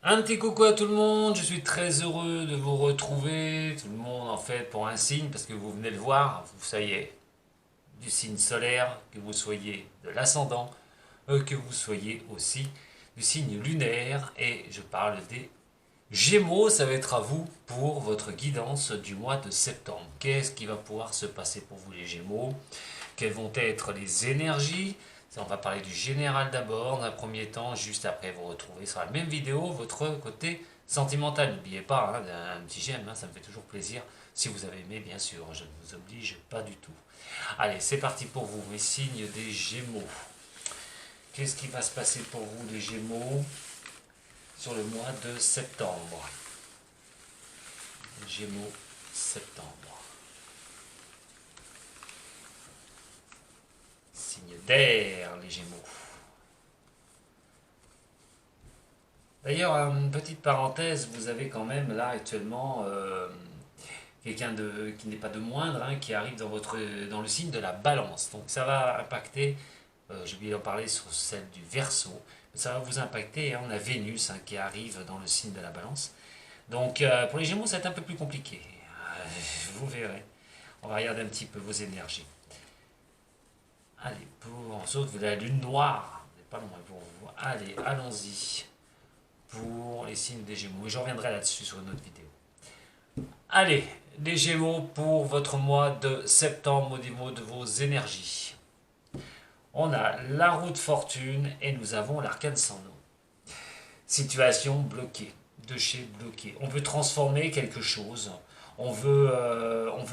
Un petit coucou à tout le monde, je suis très heureux de vous retrouver, tout le monde en fait pour un signe, parce que vous venez de voir, vous soyez du signe solaire, que vous soyez de l'ascendant, que vous soyez aussi du signe lunaire, et je parle des Gémeaux, ça va être à vous pour votre guidance du mois de septembre. Qu'est-ce qui va pouvoir se passer pour vous les Gémeaux? Quelles vont être les énergies? On va parler du général d'abord, dans un premier temps, juste après vous retrouver sur la même vidéo votre côté sentimental. N'oubliez pas, un petit j'aime, ça me fait toujours plaisir. Si vous avez aimé, bien sûr, je ne vous oblige pas du tout. Allez, c'est parti pour vous, mes signes des Gémeaux. Qu'est-ce qui va se passer pour vous, les Gémeaux, sur le mois de septembre? Gémeaux, septembre. Signe d'air, les Gémeaux. D'ailleurs, une petite parenthèse, vous avez quand même là actuellement quelqu'un qui n'est pas de moindre, qui arrive dans le signe de la balance. Donc ça va impacter, j'ai oublié d'en parler sur celle du Verseau, mais ça va vous impacter. On a Vénus qui arrive dans le signe de la balance. Donc pour les Gémeaux, ça va être un peu plus compliqué. Vous verrez. On va regarder un petit peu vos énergies. Allez, sauf que la lune noire, c'est pas loin pour vous. Allez, allons-y pour les signes des Gémeaux. Et je reviendrai là-dessus sur une autre vidéo. Allez, les Gémeaux pour votre mois de septembre au niveau de vos énergies. On a la roue de fortune et nous avons l'arcane sans nom. Situation bloquée, de chez bloqué. On veut transformer quelque chose. On veut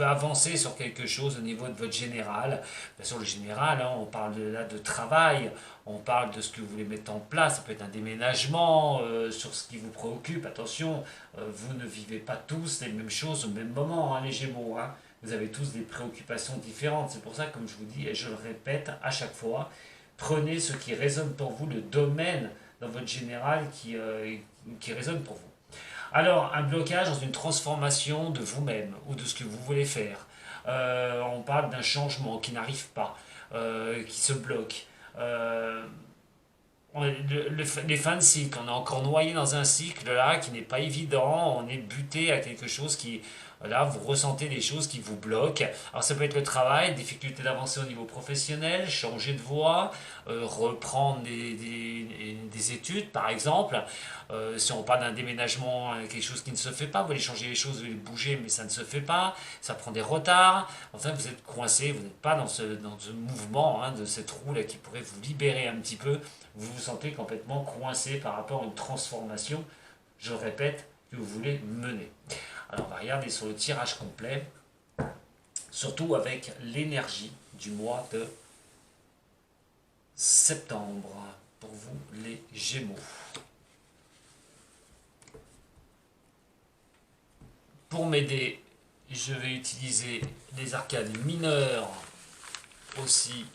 avancer sur quelque chose au niveau de votre général. Bien sûr, le général, on parle là de travail, on parle de ce que vous voulez mettre en place. Ça peut être un déménagement sur ce qui vous préoccupe. Attention, vous ne vivez pas tous les mêmes choses au même moment, les Gémeaux. Vous avez tous des préoccupations différentes. C'est pour ça, comme je vous dis, et je le répète à chaque fois, prenez ce qui résonne pour vous, le domaine dans votre général qui résonne pour vous. Alors, un blocage dans une transformation de vous-même ou de ce que vous voulez faire. On parle d'un changement qui n'arrive pas, qui se bloque. Les fins de cycle, on est encore noyé dans un cycle là qui n'est pas évident, on est buté à quelque chose qui, là, vous ressentez des choses qui vous bloquent. Alors ça peut être le travail, difficulté d'avancer au niveau professionnel, changer de voie, reprendre des études par exemple. Si on parle d'un déménagement, quelque chose qui ne se fait pas, vous voulez changer les choses, vous voulez bouger, mais ça ne se fait pas, ça prend des retards. Enfin, vous êtes coincé, vous n'êtes pas dans ce mouvement, de cette roue là qui pourrait vous libérer un petit peu. Vous vous sentez complètement coincé par rapport à une transformation, je répète, que vous voulez mener. Alors, on va regarder sur le tirage complet, surtout avec l'énergie du mois de septembre pour vous les Gémeaux. Pour m'aider, je vais utiliser les arcanes mineures aussi.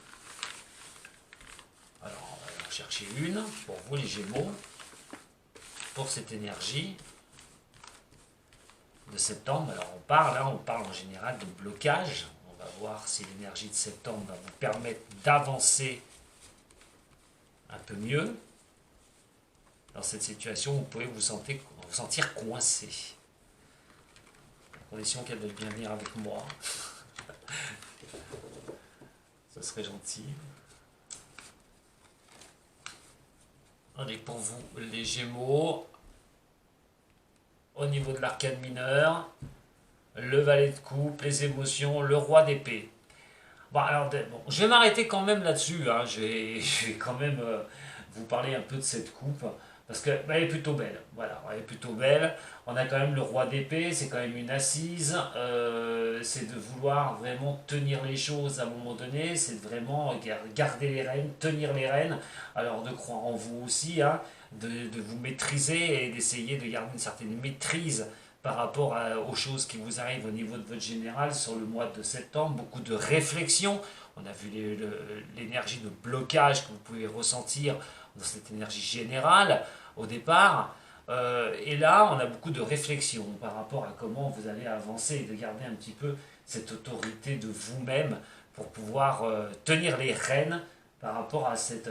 Alors, on va en chercher une pour vous les Gémeaux, pour cette énergie de septembre. Alors on parle en général de blocage. On va voir si l'énergie de septembre va vous permettre d'avancer un peu mieux. Dans cette situation, vous pouvez vous sentir coincé. À condition qu'elle veuille bien venir avec moi. Ce serait gentil. Allez, pour vous, les Gémeaux, au niveau de l'arcane mineur, le valet de coupe, les émotions, le roi d'épée. Bon, alors, bon, je vais m'arrêter quand même là-dessus. Je vais quand même vous parler un peu de cette coupe. Parce qu'elle est plutôt belle. Voilà, elle est plutôt belle. On a quand même le roi d'épée, c'est quand même une assise. C'est de vouloir vraiment tenir les choses à un moment donné. C'est de vraiment garder les rênes, tenir les rênes. Alors de croire en vous aussi, de vous maîtriser et d'essayer de garder une certaine maîtrise par rapport aux choses qui vous arrivent au niveau de votre général sur le mois de septembre. Beaucoup de réflexion. On a vu l'énergie de blocage que vous pouvez ressentir dans cette énergie générale au départ. Et là, on a beaucoup de réflexion par rapport à comment vous allez avancer et de garder un petit peu cette autorité de vous-même pour pouvoir tenir les rênes par rapport à cette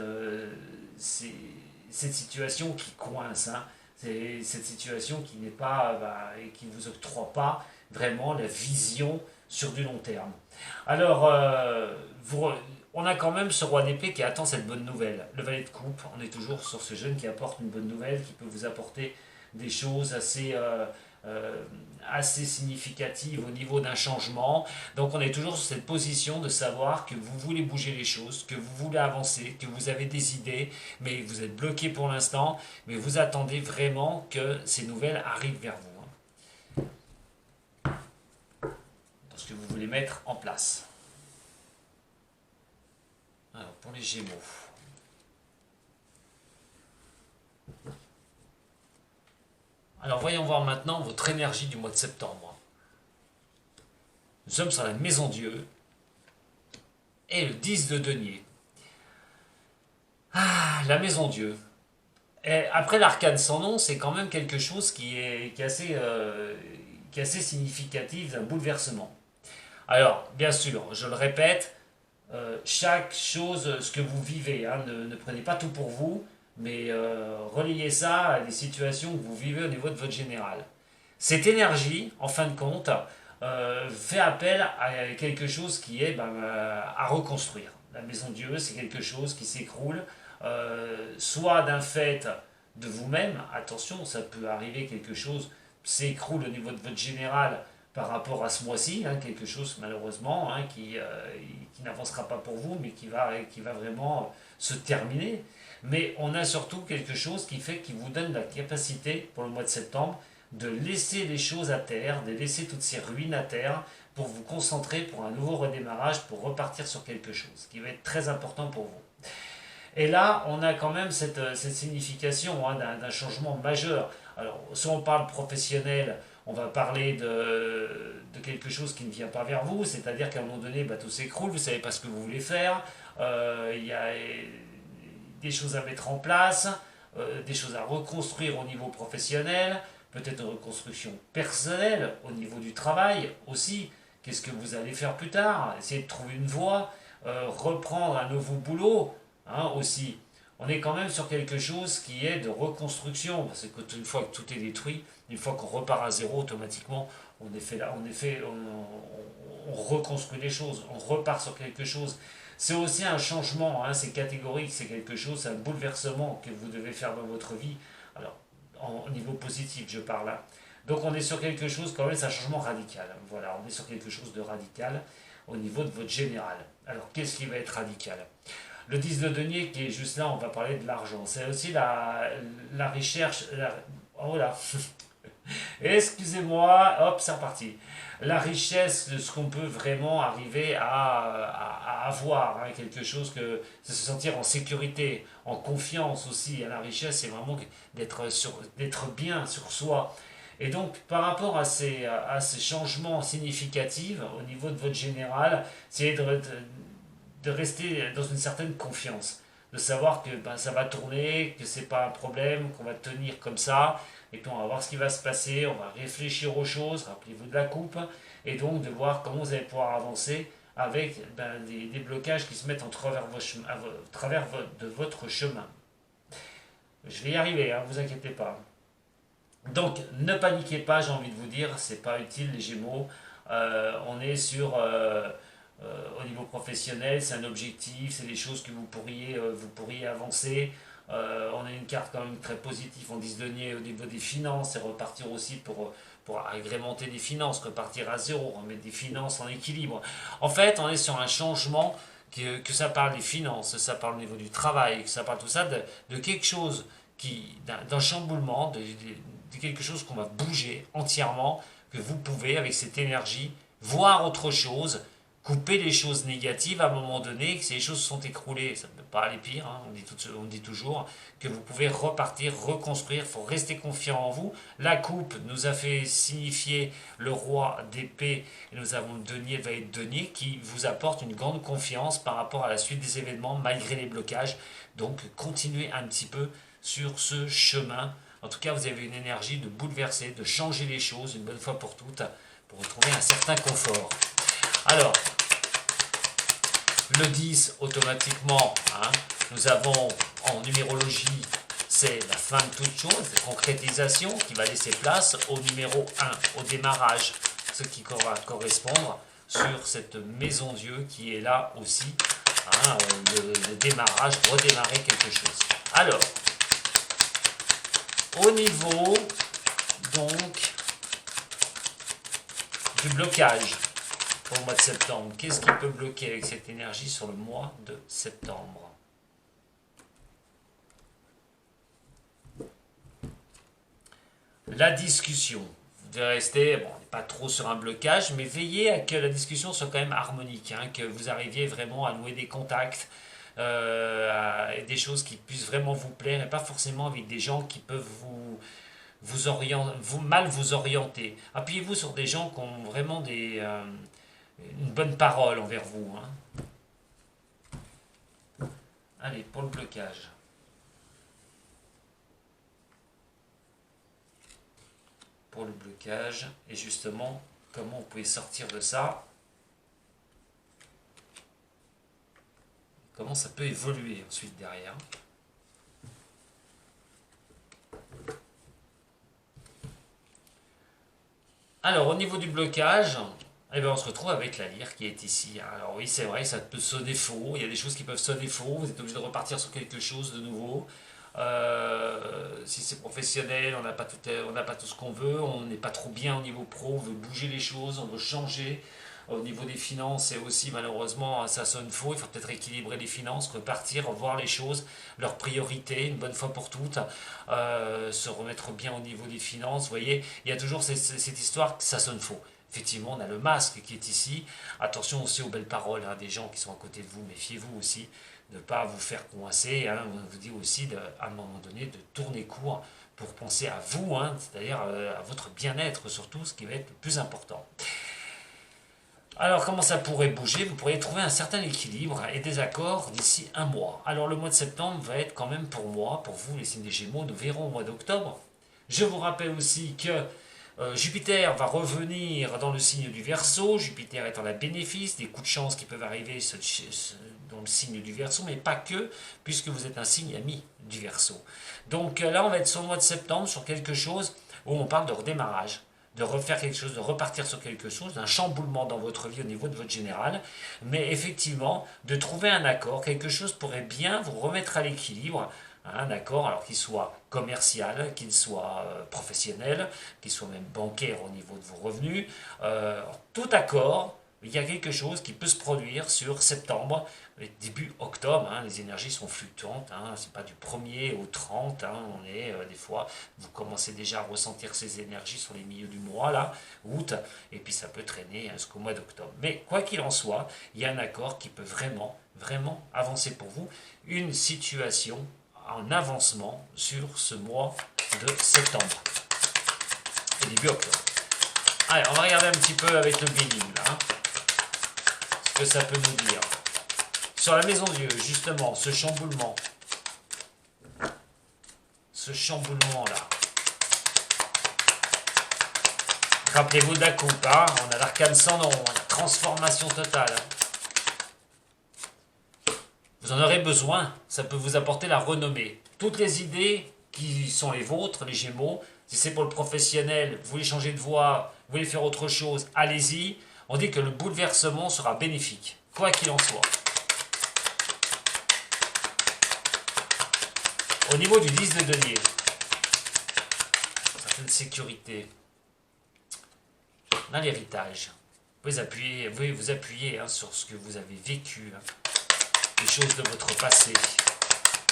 situation qui coince. C'est cette situation qui n'est pas, et qui ne vous octroie pas vraiment la vision sur du long terme. Alors, on a quand même ce roi d'épée qui attend cette bonne nouvelle. Le valet de coupe, on est toujours sur ce jeune qui apporte une bonne nouvelle, qui peut vous apporter des choses euh, assez significatives au niveau d'un changement. Donc on est toujours sur cette position de savoir que vous voulez bouger les choses, que vous voulez avancer, que vous avez des idées, mais vous êtes bloqué pour l'instant, mais vous attendez vraiment que ces nouvelles arrivent vers vous, dans ce que vous voulez mettre en place. Alors pour les Gémeaux. Alors voyons voir maintenant votre énergie du mois de septembre. Nous sommes sur la maison Dieu et le 10 de denier. Ah, la maison Dieu. Et après l'arcane sans nom, c'est quand même quelque chose qui est assez significatif d'un bouleversement. Alors, bien sûr, je le répète, chaque chose, ce que vous vivez, ne prenez pas tout pour vous, mais relayez ça à des situations que vous vivez au niveau de votre général. Cette énergie, en fin de compte, fait appel à quelque chose qui est à reconstruire. La maison Dieu, c'est quelque chose qui s'écroule, soit d'un fait de vous-même, attention, ça peut arriver quelque chose s'écroule au niveau de votre général par rapport à ce mois-ci, quelque chose malheureusement qui n'avancera pas pour vous, mais qui va vraiment se terminer. Mais on a surtout quelque chose qui vous donne la capacité, pour le mois de septembre, de laisser les choses à terre, de laisser toutes ces ruines à terre, pour vous concentrer pour un nouveau redémarrage, pour repartir sur quelque chose, qui va être très important pour vous. Et là, on a quand même cette signification d'un changement majeur. Alors, si on parle professionnel, on va parler de quelque chose qui ne vient pas vers vous, c'est-à-dire qu'à un moment donné, tout s'écroule, vous ne savez pas ce que vous voulez faire, il y a des choses à mettre en place, des choses à reconstruire au niveau professionnel, peut-être une reconstruction personnelle au niveau du travail aussi. Qu'est-ce que vous allez faire plus tard? Essayer de trouver une voie, reprendre un nouveau boulot aussi. On est quand même sur quelque chose qui est de reconstruction, parce qu'une fois que tout est détruit, une fois qu'on repart à zéro, automatiquement, on reconstruit les choses, on repart sur quelque chose. C'est aussi un changement, c'est catégorique, c'est quelque chose, c'est un bouleversement que vous devez faire dans votre vie. Alors, au niveau positif, je parle là. Donc on est sur quelque chose, quand même, c'est un changement radical. Voilà, on est sur quelque chose de radical au niveau de votre général. Alors, qu'est-ce qui va être radical? Le 10 de denier qui est juste là, on va parler de l'argent. C'est aussi la recherche. Oh là excusez-moi, hop, c'est reparti. La richesse de ce qu'on peut vraiment arriver à avoir, quelque chose que c'est se sentir en sécurité, en confiance aussi. La richesse, c'est vraiment d'être bien sur soi. Et donc, par rapport à ces changements significatifs au niveau de votre général, c'est de rester dans une certaine confiance, de savoir que ça va tourner, que c'est pas un problème, qu'on va tenir comme ça, et qu'on va voir ce qui va se passer, on va réfléchir aux choses, rappelez-vous de la coupe, et donc de voir comment vous allez pouvoir avancer avec des blocages qui se mettent en travers, de votre chemin. Je vais y arriver, vous inquiétez pas. Donc ne paniquez pas, j'ai envie de vous dire, c'est pas utile les Gémeaux. On est sur au niveau professionnel, c'est un objectif, c'est des choses que vous pourriez avancer. On a une carte quand même très positive en 10 denier au niveau des finances, et repartir aussi pour agrémenter des finances, repartir à zéro, remettre des finances en équilibre. En fait, on est sur un changement, que ça parle des finances, ça parle au niveau du travail, que ça parle tout ça, de quelque chose, d'un chamboulement, de quelque chose qu'on va bouger entièrement, que vous pouvez, avec cette énergie, voir autre chose, couper les choses négatives à un moment donné, que ces choses sont écroulées, ça ne peut pas aller pire, on dit toujours que vous pouvez repartir, reconstruire, il faut rester confiant en vous. La coupe nous a fait signifier le roi d'épée, et nous avons le denier, le valet de denier, qui vous apporte une grande confiance par rapport à la suite des événements, malgré les blocages. Donc continuez un petit peu sur ce chemin. En tout cas, vous avez une énergie de bouleverser, de changer les choses une bonne fois pour toutes, pour retrouver un certain confort. Alors, le 10, automatiquement, nous avons en numérologie c'est la fin de toute chose, la concrétisation qui va laisser place au numéro 1, au démarrage, ce qui va correspondre sur cette maison Dieu qui est là aussi, hein, le démarrage, redémarrer quelque chose. Alors, au niveau donc du blocage pour le mois de septembre, qu'est-ce qui peut bloquer avec cette énergie sur le mois de septembre? La discussion. Vous devez rester, bon, on n'est pas trop sur un blocage, mais veillez à que la discussion soit quand même harmonique, hein, que vous arriviez vraiment à nouer des contacts, et des choses qui puissent vraiment vous plaire, et pas forcément avec des gens qui peuvent mal vous orienter. Appuyez-vous sur des gens qui ont vraiment une bonne parole envers vous. Hein. Allez, pour le blocage. Pour le blocage, et justement, comment vous pouvez sortir de ça, comment ça peut évoluer ensuite derrière. Alors, au niveau du blocage, eh bien, on se retrouve avec la lyre qui est ici. Alors oui, c'est vrai, ça peut sonner faux, il y a des choses qui peuvent sonner faux, vous êtes obligé de repartir sur quelque chose de nouveau. Si c'est professionnel, on n'a pas tout ce qu'on veut, on n'est pas trop bien au niveau pro, on veut bouger les choses, on veut changer. Au niveau des finances, c'est aussi malheureusement, ça sonne faux, il faut peut-être équilibrer les finances, repartir, revoir les choses, leurs priorités, une bonne fois pour toutes, se remettre bien au niveau des finances. Vous voyez, il y a toujours cette histoire que ça sonne faux. Effectivement, on a le masque qui est ici. Attention aussi aux belles paroles, hein, des gens qui sont à côté de vous, méfiez-vous aussi de ne pas vous faire coincer. Hein. On vous dit aussi, à un moment donné, de tourner court pour penser à vous, hein, c'est-à-dire à votre bien-être surtout, ce qui va être le plus important. Alors, comment ça pourrait bouger? Vous pourriez trouver un certain équilibre et des accords d'ici un mois. Alors, le mois de septembre va être quand même pour moi, pour vous, les signes des Gémeaux, nous verrons au mois d'octobre. Je vous rappelle aussi que Jupiter va revenir dans le signe du Verseau. Jupiter étant la bénéfice, des coups de chance qui peuvent arriver dans le signe du Verseau, mais pas que, puisque vous êtes un signe ami du Verseau. Donc là, on va être sur le mois de septembre, sur quelque chose où on parle de redémarrage, de refaire quelque chose, de repartir sur quelque chose, d'un chamboulement dans votre vie au niveau de votre général, mais effectivement, de trouver un accord, quelque chose pourrait bien vous remettre à l'équilibre, un accord, alors qu'il soit commercial, qu'il soit professionnel, qu'il soit même bancaire au niveau de vos revenus, tout accord, il y a quelque chose qui peut se produire sur septembre, début octobre, hein, les énergies sont fluctuantes, hein, c'est pas du 1er au 30, hein, on est des fois, vous commencez déjà à ressentir ces énergies sur les milieux du mois, là, août, et puis ça peut traîner jusqu'au mois d'octobre. Mais quoi qu'il en soit, il y a un accord qui peut vraiment, vraiment avancer pour vous, une situation en avancement sur ce mois de septembre et début octobre. Allez, on va regarder un petit peu avec le billing, là, hein, ce que ça peut nous dire. Sur la maison Dieu, justement, ce chamboulement là. Rappelez-vous de la coupe, hein, on a l'arcane sans nom, la transformation totale. Vous en aurez besoin, ça peut vous apporter la renommée. Toutes les idées qui sont les vôtres, les Gémeaux, si c'est pour le professionnel, vous voulez changer de voie, vous voulez faire autre chose, allez-y. On dit que le bouleversement sera bénéfique, quoi qu'il en soit. Au niveau du 10 de denier, certaine sécurité, on a l'héritage. Vous pouvez vous appuyer hein, sur ce que vous avez vécu, hein, les choses de votre passé.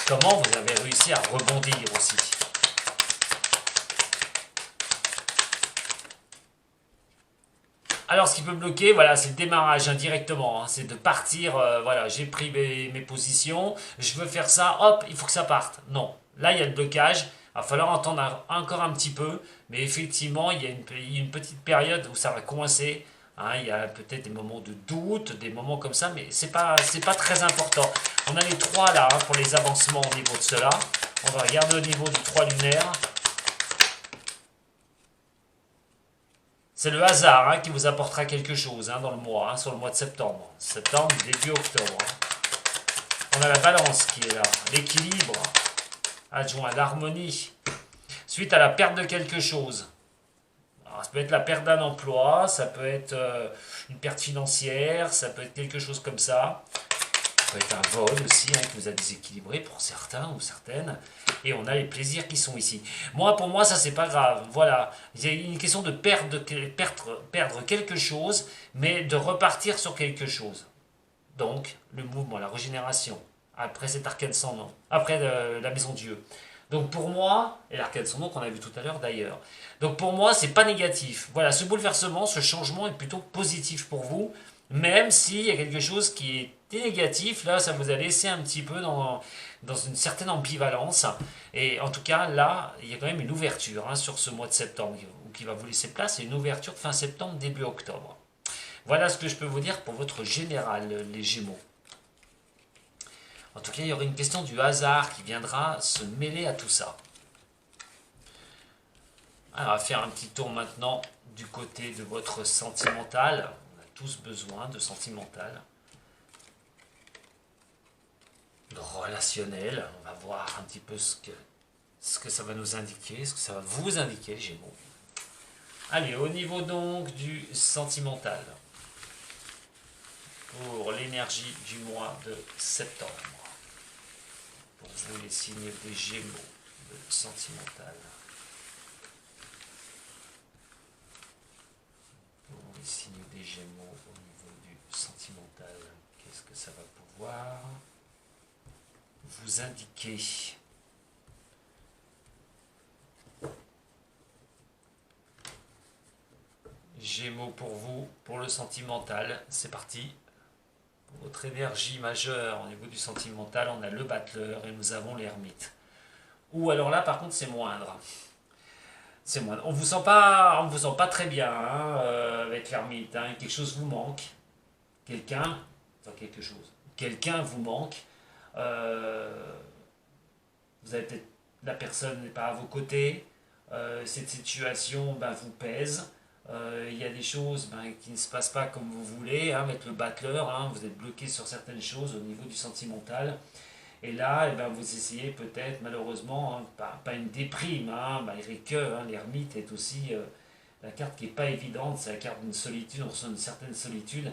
Comment vous avez réussi à rebondir aussi. Alors, ce qui peut bloquer, voilà, c'est le démarrage indirectement. Hein, c'est de partir, voilà, j'ai pris mes positions, je veux faire ça, hop, il faut que ça parte. Non, là, il y a le blocage. Il va falloir entendre encore un petit peu, mais effectivement, il y a une petite période où ça va coincer. Hein, il y a peut-être des moments de doute, des moments comme ça, mais c'est pas très important. On a les 3 là, hein, pour les avancements au niveau de cela. On va regarder au niveau du 3 lunaire. C'est le hasard hein, qui vous apportera quelque chose hein, dans le mois, hein, sur le mois de septembre. Septembre, début octobre. Hein. On a la balance qui est là, l'équilibre. adjoint l'harmonie, suite à la perte de quelque chose. Alors, ça peut être la perte d'un emploi, ça peut être une perte financière, ça peut être quelque chose comme ça. Ça peut être un vol aussi, hein, qui vous a déséquilibré pour certains ou certaines. Et on a les plaisirs qui sont ici. Moi, pour moi, ça, c'est pas grave. Voilà. Il y a une question de perdre quelque chose, mais de repartir sur quelque chose. Donc, le mouvement, la régénération. Après cet arcane sans nom. Après la maison Dieu. Donc pour moi, et l'arcane sans nom qu'on a vu tout à l'heure d'ailleurs. Donc pour moi, c'est pas négatif. Voilà, ce bouleversement, ce changement est plutôt positif pour vous. Même s'il y a quelque chose qui est négatif, là, ça vous a laissé un petit peu dans une certaine ambivalence. Et en tout cas, là, il y a quand même une ouverture hein, sur ce mois de septembre qui va vous laisser place. C'est une ouverture fin septembre, début octobre. Voilà ce que je peux vous dire pour votre général, les Gémeaux. En tout cas, il y aura une question du hasard qui viendra se mêler à tout ça. Alors, on va faire un petit tour maintenant du côté de votre sentimental. On a tous besoin de sentimental. De relationnel. On va voir un petit peu ce que ça va nous indiquer, ce que ça va vous indiquer, les Gémeaux. Allez, au niveau donc du sentimental. Pour l'énergie du mois de septembre. Pour vous, les signes des Gémeaux, de sentimental. Pour les signes des Gémeaux au niveau du sentimental, qu'est-ce que ça va pouvoir vous indiquer? Gémeaux pour vous, pour le sentimental, c'est parti. Votre énergie majeure au niveau du sentimental, on a le battleur et nous avons l'ermite. Ou alors là, par contre, c'est moindre. C'est moindre. On vous sent pas très bien hein, avec l'ermite. Hein. Quelque chose vous manque. Quelqu'un, enfin quelque chose. Quelqu'un vous manque. Vous avez peut-être la personne n'est pas à vos côtés. Cette situation ben, vous pèse. Il y a des choses qui ne se passent pas comme vous voulez, hein, avec le battleur, hein, vous êtes bloqué sur certaines choses au niveau du sentimental. Et là, vous essayez peut-être, malheureusement, hein, pas une déprime, hein, malgré que hein, l'ermite est aussi la carte qui n'est pas évidente, c'est la carte d'une solitude, on ressent une certaine solitude,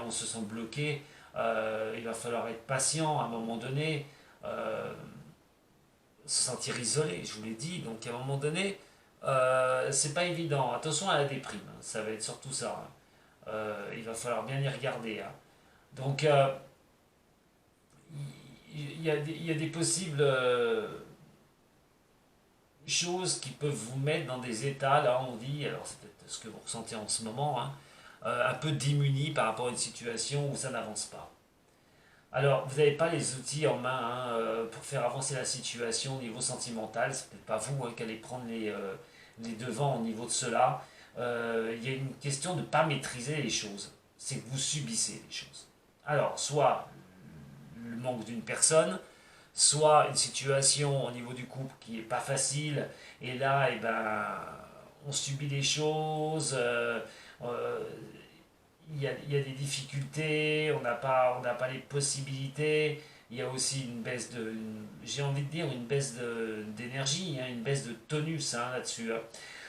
on se sent bloqué, il va falloir être patient à un moment donné, se sentir isolé, je vous l'ai dit, donc à un moment donné, c'est pas évident. Attention à la déprime, hein. Ça va être surtout ça. Hein. Il va falloir bien y regarder. Hein. Donc, il y a des possibles choses qui peuvent vous mettre dans des états, là on dit, alors c'est peut-être ce que vous ressentez en ce moment, hein, un peu démuni par rapport à une situation où ça n'avance pas. Alors, vous n'avez pas les outils en main hein, pour faire avancer la situation au niveau sentimental. C'est peut-être pas vous hein, qui allez prendre les devants au niveau de cela. Il y a une question de ne pas maîtriser les choses. C'est que vous subissez les choses. Alors, soit le manque d'une personne, soit une situation au niveau du couple qui n'est pas facile. Et là, on subit les choses. Euh, il y a des difficultés, on n'a pas les possibilités, il y a aussi une baisse j'ai envie de dire une baisse d'énergie, hein, une baisse de tonus hein, là-dessus. Hein.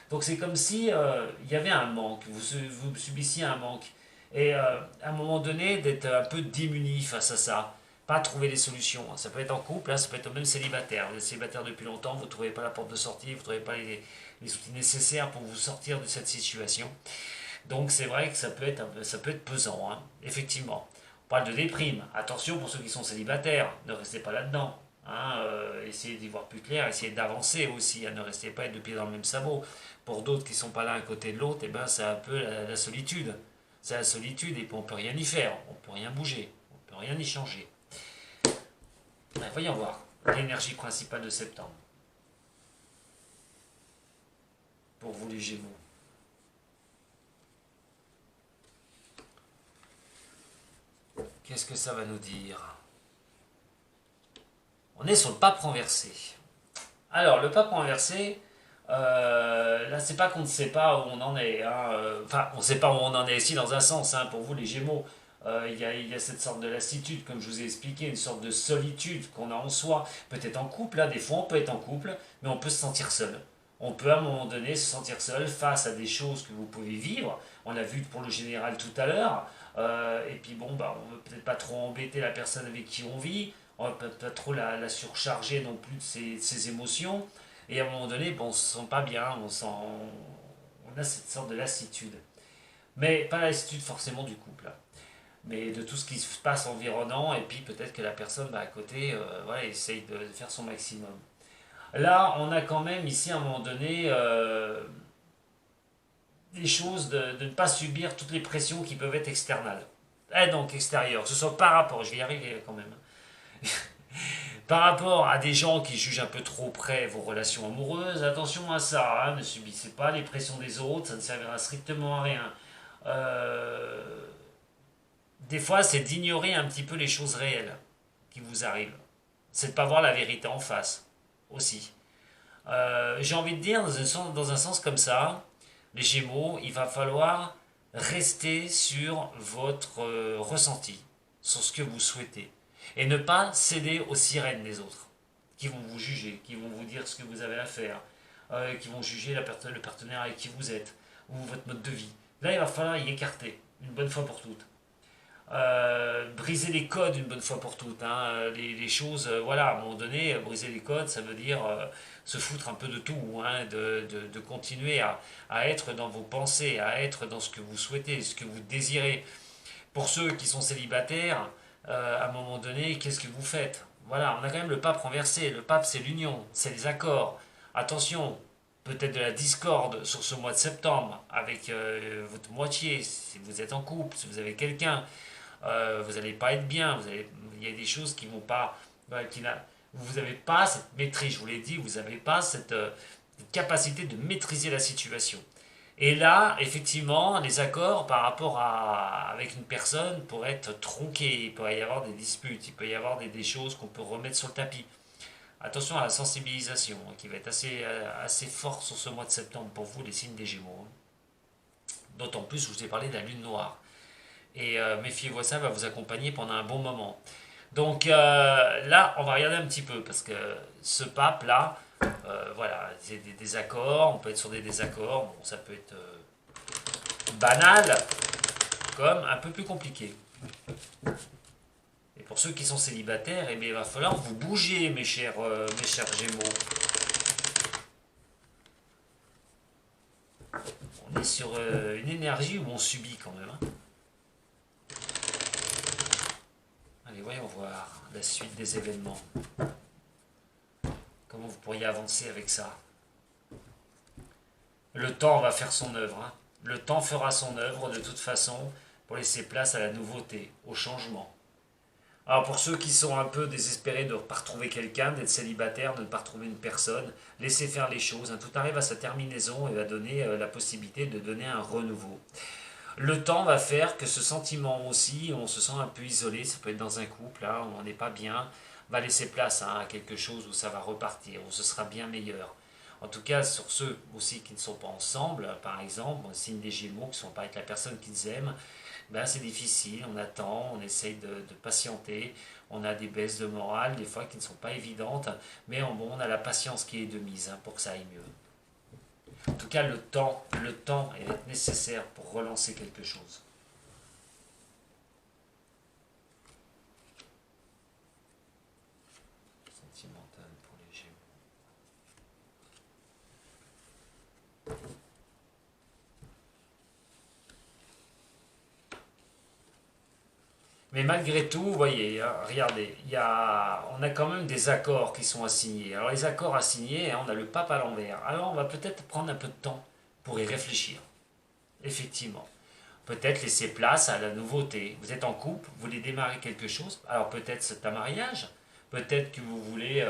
Donc c'est comme si il y avait un manque, vous subissiez un manque. Et à un moment donné, d'être un peu démuni face à ça, pas trouver les solutions. Hein. Ça peut être en couple, hein, ça peut être même célibataire. Vous êtes célibataire depuis longtemps, vous ne trouvez pas la porte de sortie, vous ne trouvez pas les outils nécessaires pour vous sortir de cette situation. Donc c'est vrai que ça peut être pesant, hein, effectivement. On parle de déprime. Attention pour ceux qui sont célibataires, ne restez pas là-dedans. Hein, essayez d'y voir plus clair, essayez d'avancer aussi, hein, ne restez pas être de pied dans le même sabot. Pour d'autres qui ne sont pas l'un à côté de l'autre, c'est un peu la solitude. C'est la solitude et puis on ne peut rien y faire, on ne peut rien bouger, on ne peut rien y changer. Voyons voir l'énergie principale de septembre. Pour vous les Gémeaux. Qu'est-ce que ça va nous dire? On est sur le pape renversé. Alors, le pape renversé, là, c'est pas qu'on ne sait pas où on en est. Hein, enfin, on ne sait pas où on en est ici dans un sens, hein, pour vous les Gémeaux. Il y a cette sorte de lassitude, comme je vous ai expliqué, une sorte de solitude qu'on a en soi. Peut-être en couple, là, des fois on peut être en couple, mais on peut se sentir seul. On peut à un moment donné se sentir seul face à des choses que vous pouvez vivre. On l'a vu pour le général tout à l'heure. Et puis bon, bah, on ne veut peut-être pas trop embêter la personne avec qui on vit. On ne peut pas trop la surcharger non plus de ses émotions. Et à un moment donné, bon, on ne se sent pas bien, on a cette sorte de lassitude. Mais pas la lassitude forcément du couple, hein, mais de tout ce qui se passe environnant, et puis peut-être que la personne à côté voilà, essaye de faire son maximum. Là, on a quand même ici à un moment donné des choses de ne pas subir toutes les pressions qui peuvent être externales. Et donc extérieures, que ce soit par rapport, je vais y arriver quand même, par rapport à des gens qui jugent un peu trop près vos relations amoureuses. Attention à ça, hein, ne subissez pas les pressions des autres, ça ne servira strictement à rien. Euh, des fois, c'est d'ignorer un petit peu les choses réelles qui vous arrivent. C'est de ne pas voir la vérité en face aussi. J'ai envie de dire, dans un sens comme ça, les Gémeaux, il va falloir rester sur votre ressenti, sur ce que vous souhaitez, et ne pas céder aux sirènes des autres, qui vont vous juger, qui vont vous dire ce que vous avez à faire, qui vont juger le partenaire avec qui vous êtes, ou votre mode de vie. Là, il va falloir y écarter, une bonne fois pour toutes. Briser les codes une bonne fois pour toutes, hein. Les choses, voilà, à un moment donné, briser les codes, ça veut dire se foutre un peu de tout, hein, de continuer à être dans vos pensées, à être dans ce que vous souhaitez, ce que vous désirez. Pour ceux qui sont célibataires, à un moment donné, qu'est-ce que vous faites? Voilà, on a quand même le pape renversé. Le pape, c'est l'union, c'est les accords. Attention, peut-être de la discorde sur ce mois de septembre avec votre moitié, si vous êtes en couple, si vous avez quelqu'un, vous n'allez pas être bien, il y a des choses qui vont pas, vous n'avez pas cette maîtrise, je vous l'ai dit, vous n'avez pas cette capacité de maîtriser la situation. Et là, effectivement, les accords par rapport avec une personne pourraient être tronqués, il pourrait y avoir des disputes, il peut y avoir des choses qu'on peut remettre sur le tapis. Attention à la sensibilisation, hein, qui va être assez forte sur ce mois de septembre pour vous, les signes des Gémeaux, hein. D'autant plus, je vous ai parlé de la lune noire. Et méfiez-vous, ça va vous accompagner pendant un bon moment. Donc là, on va regarder un petit peu, parce que ce pape-là, voilà, c'est des désaccords, on peut être sur des désaccords, bon, ça peut être banal, comme un peu plus compliqué. Et pour ceux qui sont célibataires, eh bien, il va falloir vous bouger, mes chers Gémeaux. On est sur une énergie où on subit quand même, hein. Allez, voyons voir la suite des événements. Comment vous pourriez avancer avec ça? Le temps va faire son œuvre, hein. Le temps fera son œuvre de toute façon pour laisser place à la nouveauté, au changement. Alors pour ceux qui sont un peu désespérés de ne pas retrouver quelqu'un, d'être célibataire, de ne pas retrouver une personne, laissez faire les choses, hein. Tout arrive à sa terminaison et va donner la possibilité de donner un renouveau. Le temps va faire que ce sentiment aussi, on se sent un peu isolé, ça peut être dans un couple, là, où on n'est pas bien, va laisser place, hein, à quelque chose où ça va repartir, où ce sera bien meilleur. En tout cas, sur ceux aussi qui ne sont pas ensemble, par exemple, signe des Gémeaux, qui ne sont pas avec la personne qu'ils aiment, ben c'est difficile, on attend, on essaye de patienter, on a des baisses de morale, des fois qui ne sont pas évidentes, mais bon, on a la patience qui est de mise, hein, pour que ça aille mieux. En tout cas, le temps est nécessaire pour relancer quelque chose. Sentimental pour les Gémeaux. Mais malgré tout, vous voyez, hein, regardez, on a quand même des accords qui sont assignés. Alors les accords assignés, hein, on a le pape à l'envers. Alors on va peut-être prendre un peu de temps pour y réfléchir. Effectivement. Peut-être laisser place à la nouveauté. Vous êtes en couple, vous voulez démarrer quelque chose. Alors peut-être c'est un mariage. Peut-être que vous voulez,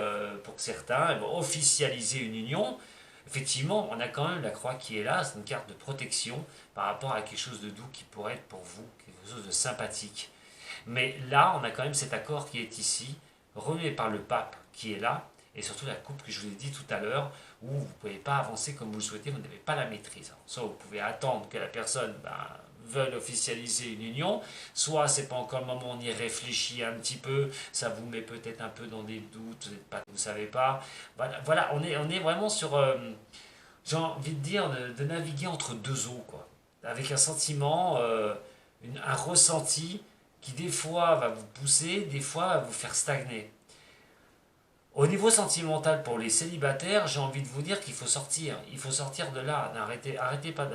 pour certains, officialiser une union. Effectivement, on a quand même la croix qui est là. C'est une carte de protection par rapport à quelque chose de doux qui pourrait être pour vous, quelque chose de sympathique. Mais là, on a quand même cet accord qui est ici, remis par le pape qui est là, et surtout la coupe que je vous ai dit tout à l'heure, où vous ne pouvez pas avancer comme vous le souhaitez, vous n'avez pas la maîtrise. Alors, soit vous pouvez attendre que la personne veulent officialiser une union, soit c'est pas encore le moment, on y réfléchit un petit peu, ça vous met peut-être un peu dans des doutes, vous savez pas. Voilà, on est vraiment sur, j'ai envie de dire, de naviguer entre deux eaux, quoi. Avec un sentiment, un ressenti qui des fois va vous pousser, des fois va vous faire stagner. Au niveau sentimental pour les célibataires, j'ai envie de vous dire qu'il faut sortir. Il faut sortir de là. Arrêtez pas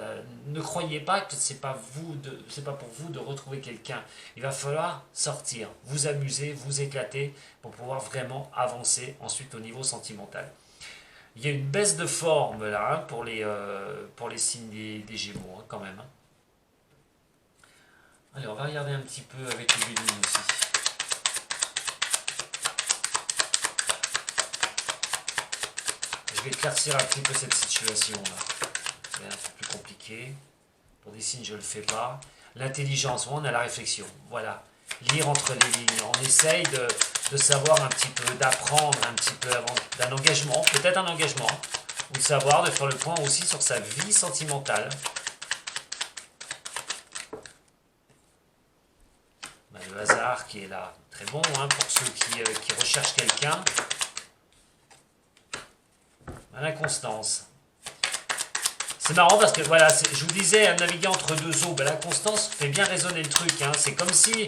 ne croyez pas que c'est pas pour vous de retrouver quelqu'un. Il va falloir sortir, vous amuser, vous éclater pour pouvoir vraiment avancer ensuite au niveau sentimental. Il y a une baisse de forme là hein, pour les signes des Gémeaux hein, quand même. Hein. Allez, on va regarder un petit peu avec les Béliers aussi. Je vais éclaircir un petit peu cette situation-là. C'est un peu plus compliqué. Pour des signes, je ne le fais pas. L'intelligence, on a la réflexion. Voilà. Lire entre les lignes. On essaye de savoir un petit peu, d'apprendre un petit peu avant d'un engagement, peut-être un engagement, ou de savoir, de faire le point aussi sur sa vie sentimentale. Ben, le hasard qui est là, très bon hein, pour ceux qui recherchent quelqu'un. L'inconstance. C'est marrant parce que voilà, je vous disais, naviguer entre deux eaux, ben, l'inconstance fait bien résonner le truc. Hein. C'est comme si,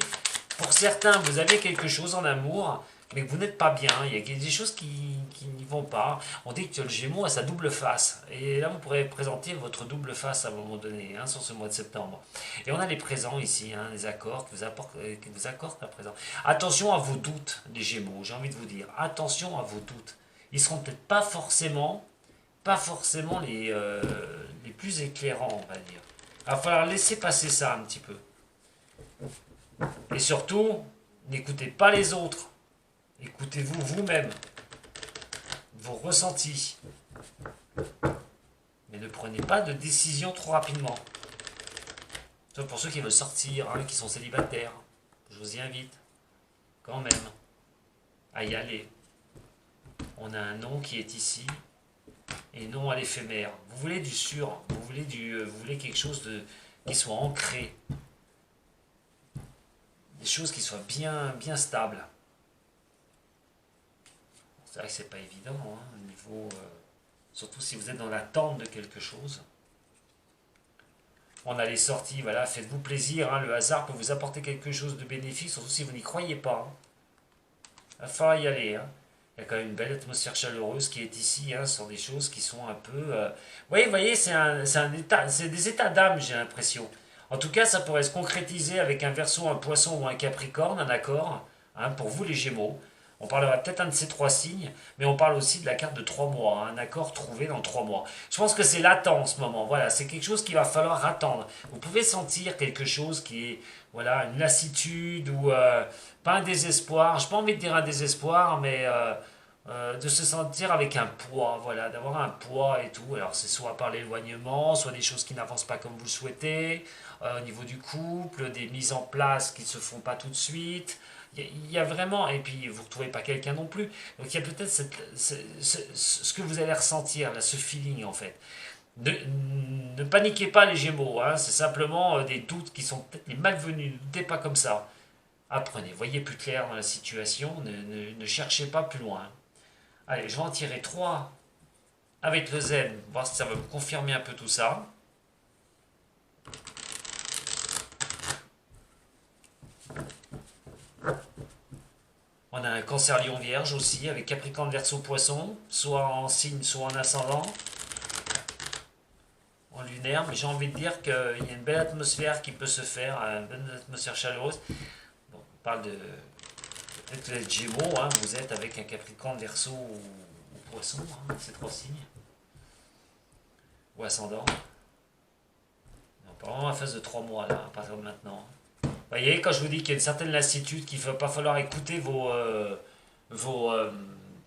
pour certains, vous avez quelque chose en amour, mais que vous n'êtes pas bien. Il y a des choses qui n'y vont pas. On dit que le Gémeaux a sa double face. Et là, vous pourrez présenter votre double face à un moment donné, hein, sur ce mois de septembre. Et on a les présents ici, hein, les accords qui vous accordent à présent. Attention à vos doutes, les Gémeaux, j'ai envie de vous dire. Attention à vos doutes. Ils seront peut-être pas forcément les plus éclairants, on va dire. Il va falloir laisser passer ça un petit peu. Et surtout, n'écoutez pas les autres. Écoutez-vous vous-même. Vos ressentis. Mais ne prenez pas de décision trop rapidement. Sauf pour ceux qui veulent sortir, hein, qui sont célibataires. Je vous y invite, quand même, à y aller. On a un nom qui est ici, et non à l'éphémère. Vous voulez du sûr, vous voulez quelque chose qui soit ancré, des choses qui soient bien stables. C'est vrai que c'est pas évident, hein, au niveau, surtout si vous êtes dans l'attente de quelque chose. On a les sorties, voilà, faites-vous plaisir, hein, le hasard peut vous apporter quelque chose de bénéfique, surtout si vous n'y croyez pas. Hein. Il va falloir y aller, hein. Il y a quand même une belle atmosphère chaleureuse qui est ici, hein, sur des choses qui sont un peu... Vous voyez, c'est des états d'âme, j'ai l'impression. En tout cas, ça pourrait se concrétiser avec un Verseau, un Poisson ou un Capricorne, un accord, hein, pour vous les Gémeaux. On parlera peut-être un de ces trois signes, mais on parle aussi de la carte de 3 mois, hein, un accord trouvé dans 3 mois. Je pense que c'est latent en ce moment, voilà, c'est quelque chose qu'il va falloir attendre. Vous pouvez sentir quelque chose qui est, voilà, une lassitude ou pas un désespoir, je n'ai pas envie de dire un désespoir, mais de se sentir avec un poids, voilà, d'avoir un poids et tout. Alors c'est soit par l'éloignement, soit des choses qui n'avancent pas comme vous le souhaitez, au niveau du couple, des mises en place qui ne se font pas tout de suite. Il y a vraiment, et puis vous ne retrouvez pas quelqu'un non plus. Donc il y a peut-être ce que vous allez ressentir, là, ce feeling en fait. Ne paniquez pas les Gémeaux, hein, c'est simplement des doutes qui sont peut-être les malvenus. Ne doutez pas comme ça. Apprenez, voyez plus clair dans la situation, ne cherchez pas plus loin. Allez, je vais en tirer 3 avec le zen, voir si ça va me confirmer un peu tout ça. On a un Cancer Lion Vierge aussi, avec Capricorne Verseau Poisson, soit en signe, soit en ascendant, en lunaire, mais j'ai envie de dire qu'il y a une belle atmosphère qui peut se faire, une bonne atmosphère chaleureuse. Bon, on parle de... Peut-être que vous êtes Gémeaux, hein, vous êtes avec un Capricorne Verseau ou Poisson, hein, ces trois signes, ou ascendant. On parle vraiment à phase de 3 mois, là, à partir de maintenant. Vous voyez, quand je vous dis qu'il y a une certaine lassitude, qu'il ne va pas falloir écouter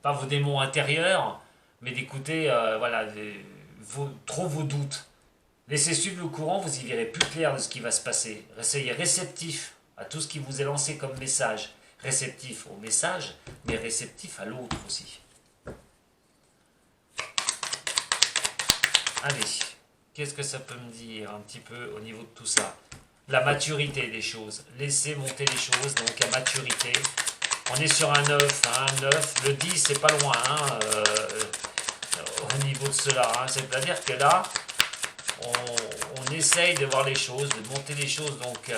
pas vos démons intérieurs, mais d'écouter voilà, trop vos doutes. Laissez suivre le courant, vous y verrez plus clair de ce qui va se passer. Soyez réceptif à tout ce qui vous est lancé comme message. Réceptif au message, mais réceptif à l'autre aussi. Allez, qu'est-ce que ça peut me dire un petit peu au niveau de tout ça? la maturité des choses. Laissez monter les choses, donc à maturité. On est sur un 9, hein, 9. Le 10, c'est pas loin hein, au niveau de cela. Hein. C'est-à-dire que là, on essaye de voir les choses, de monter les choses, donc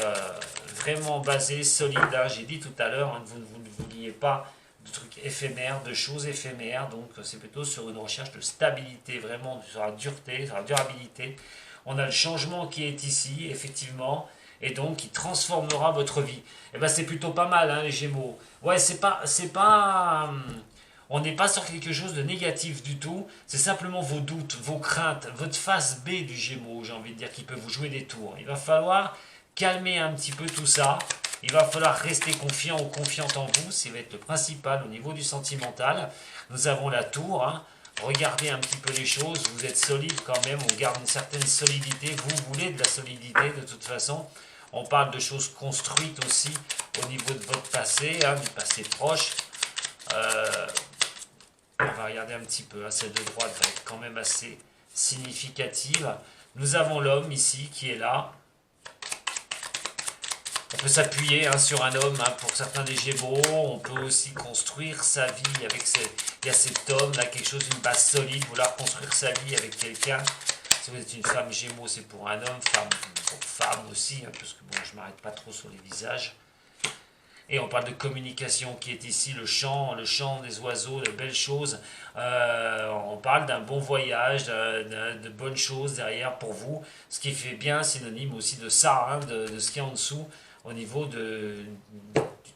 vraiment basées, solides. Hein. J'ai dit tout à l'heure, hein, vous ne vouliez pas de trucs éphémères, de choses éphémères, donc c'est plutôt sur une recherche de stabilité, vraiment sur la dureté, sur la durabilité. On a le changement qui est ici, effectivement, et donc qui transformera votre vie. Et ben c'est plutôt pas mal, hein, les Gémeaux. Ouais, on n'est pas sur quelque chose de négatif du tout, c'est simplement vos doutes, vos craintes, votre face B du Gémeaux, j'ai envie de dire, qui peut vous jouer des tours. Il va falloir calmer un petit peu tout ça, il va falloir rester confiant ou confiante en vous, ça va être le principal au niveau du sentimental. Nous avons la tour, hein. Regardez un petit peu les choses, vous êtes solide quand même, on garde une certaine solidité, vous voulez de la solidité de toute façon. On parle de choses construites aussi au niveau de votre passé, hein, du passé proche. On va regarder un petit peu, hein, celle de droite va être quand même assez significative. Nous avons l'homme ici qui est là. On peut s'appuyer hein, sur un homme hein, pour certains des Gémeaux. On peut aussi construire sa vie avec il y a cet homme là, quelque chose, une base solide, vouloir construire sa vie avec quelqu'un. Si vous êtes une femme Gémeaux, c'est pour un homme, femme pour femme aussi, hein, parce que bon, je ne m'arrête pas trop sur les visages. Et on parle de communication qui est ici, le chant des oiseaux, de belles choses. On parle d'un bon voyage, de bonnes choses derrière pour vous. Ce qui fait bien synonyme aussi de ça, hein, de ce qui est en dessous au niveau du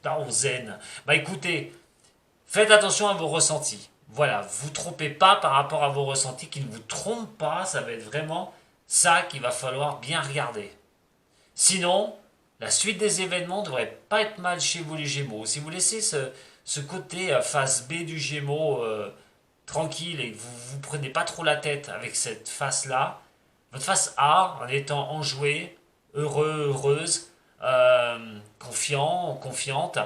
Tao Zen. Bah écoutez, faites attention à vos ressentis. Voilà, vous trompez pas par rapport à vos ressentis, qui ne vous trompent pas, ça va être vraiment ça qu'il va falloir bien regarder. Sinon, la suite des événements ne devrait pas être mal chez vous les Gémeaux. Si vous laissez ce côté face B du Gémeaux tranquille et que vous ne vous prenez pas trop la tête avec cette face-là, votre face A, en étant enjoué, heureux, heureuse, confiant, confiante,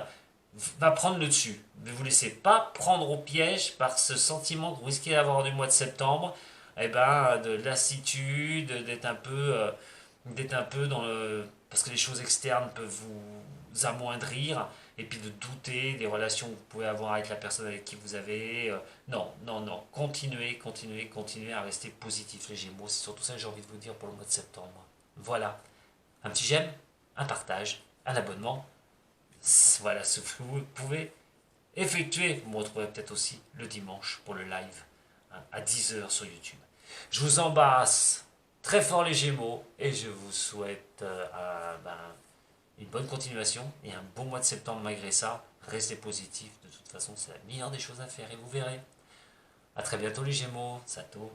va prendre le dessus. Ne vous laissez pas prendre au piège par ce sentiment que vous risquez d'avoir du mois de septembre, eh ben, de lassitude, d'être un peu dans le... Parce que les choses externes peuvent vous amoindrir, et puis de douter des relations que vous pouvez avoir avec la personne avec qui vous avez. Non, non, non. Continuez, continuez, continuez à rester positif, les Gémeaux. C'est surtout ça que j'ai envie de vous dire pour le mois de septembre. Voilà. Un petit j'aime, un partage, un abonnement. Voilà ce que vous pouvez effectuer. Vous me retrouverez peut-être aussi le dimanche pour le live hein, à 10h sur YouTube. Je vous embrasse très fort les Gémeaux et je vous souhaite une bonne continuation et un bon mois de septembre malgré ça. Restez positifs, de toute façon c'est la meilleure des choses à faire et vous verrez. A très bientôt les Gémeaux, Sato.